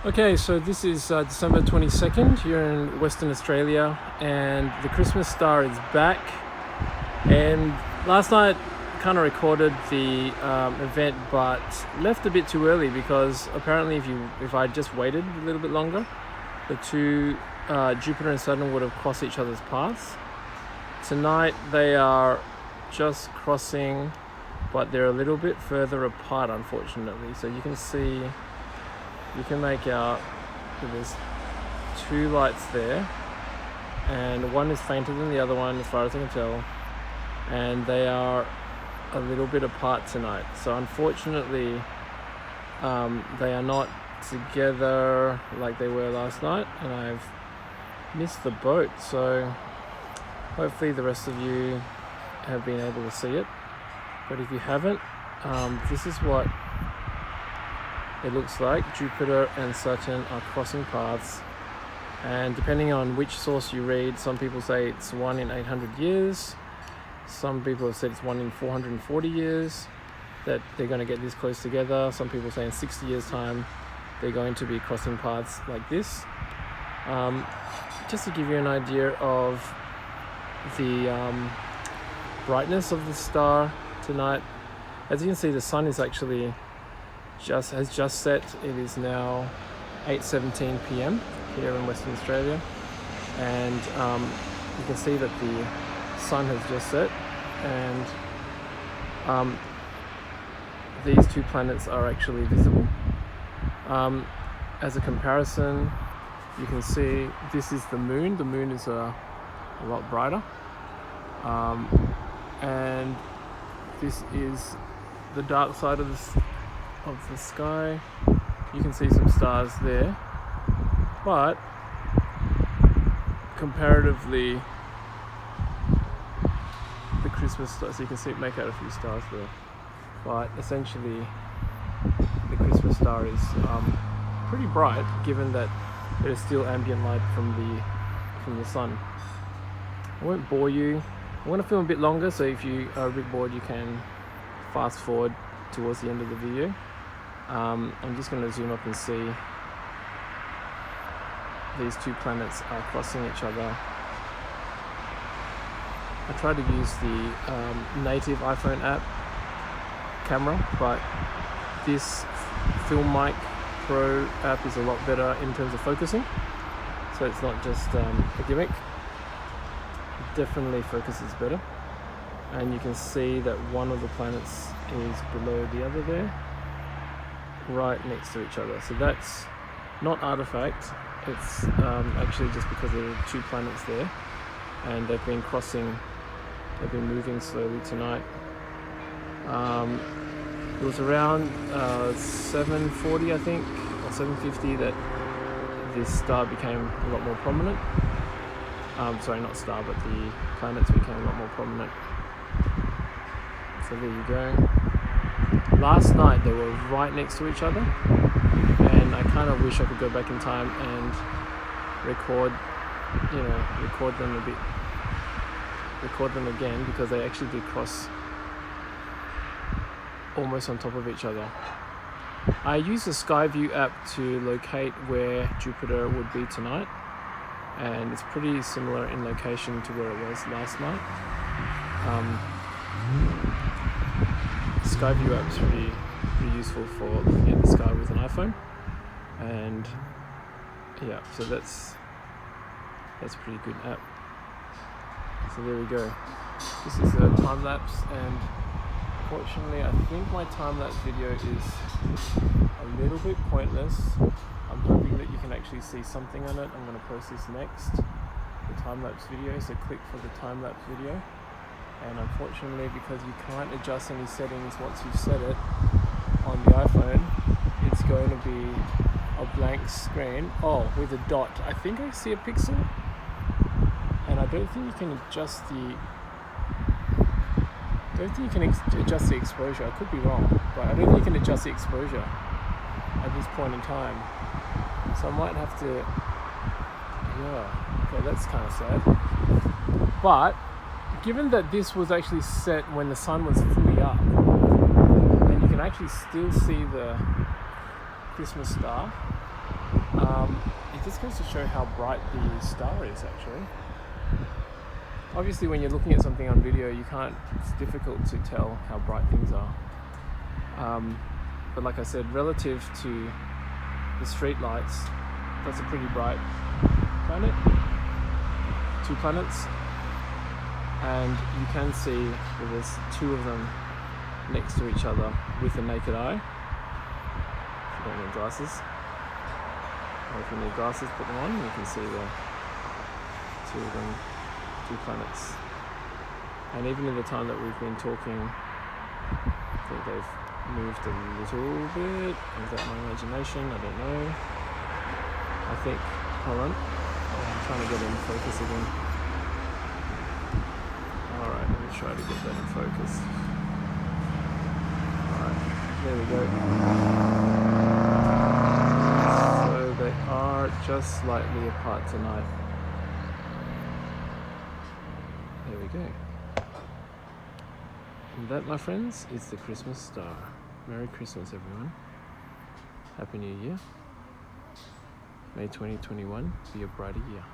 Okay, so this is December 22nd here in Western Australia, and the Christmas star is back. And last night kind of recorded the event, but left a bit too early because apparently if I just waited a little bit longer, the two Jupiter and Saturn would have crossed each other's paths. Tonight they are just crossing, but they're a little bit further apart, unfortunately. So you can make out that there's two lights there, and one is fainter than the other one as far as I can tell, and they are a little bit apart tonight. So unfortunately they are not together like they were last night, and I've missed the boat. So hopefully the rest of you have been able to see it, but if you haven't, this is what it looks like. Jupiter and Saturn are crossing paths, and depending on which source you read, some people say it's 1 in 800 years, some people have said it's 1 in 440 years that they're going to get this close together. Some people say in 60 years time they're going to be crossing paths like this. Just to give you an idea of the brightness of the star tonight, as you can see, the sun is actually has just set. It is now 8:17 p.m. here in Western Australia, and you can see that the sun has just set, and these two planets are actually visible. As a comparison, you can see this is the moon. The moon is a lot brighter, and this is the dark side of the sky. You can see some stars there, but comparatively the Christmas stars, so you can make out a few stars there, but essentially the Christmas star is pretty bright, given that there is still ambient light from the sun. I won't bore you. I want to film a bit longer, so if you are a bit bored, you can fast forward towards the end of the video. I'm just going to zoom up and see these two planets are crossing each other. I tried to use the native iPhone app camera, but this Filmic Pro app is a lot better in terms of focusing, so it's not just a gimmick. It definitely focuses better, and you can see that one of the planets is below the other there, right next to each other. So that's not artifact, it's actually just because there are two planets there, and they've been moving slowly tonight. It was around 7:40, I think, or 7:50, that this star became a lot more prominent. Sorry, not star, but the planets became a lot more prominent. So there you go. Last night they were right next to each other, and I kind of wish I could go back in time and record them again, because they actually did cross almost on top of each other. I used the Skyview app to locate where Jupiter would be tonight, and it's pretty similar in location to where it was last night. Skyview app is pretty useful for looking at the sky with an iPhone, and yeah, so that's a pretty good app. So there we go. This is a time lapse, and unfortunately I think my time lapse video is a little bit pointless. I'm hoping that you can actually see something on it. I'm going to post this next, the time lapse video, so click for the time lapse video. And unfortunately, because you can't adjust any settings once you've set it on the iPhone, it's going to be a blank screen. Oh, with a dot. I think I see a pixel, and I don't think you can adjust the exposure. I could be wrong, but I don't think you can adjust the exposure at this point in time. So I might have to, yeah, okay, that's kind of sad. But given that this was actually set when the sun was fully up, and you can actually still see the Christmas star, It just goes to show how bright the star is actually. Obviously when you're looking at something on video it's difficult to tell how bright things are. But like I said, relative to the street lights, that's a pretty bright planet. 2 planets. And you can see that there's 2 of them next to each other with the naked eye. If you don't need glasses. Or if you need glasses, put them on, you can see the 2 of them, 2 planets. And even in the time that we've been talking, I think they've moved a little bit. Is that my imagination? I don't know. I think, hold on, I'm trying to get in focus again. Alright, let me try to get that in focus. Alright, there we go. So they are just slightly apart tonight. There we go. And that, my friends, is the Christmas star. Merry Christmas, everyone. Happy New Year. May 2021 be a brighter year.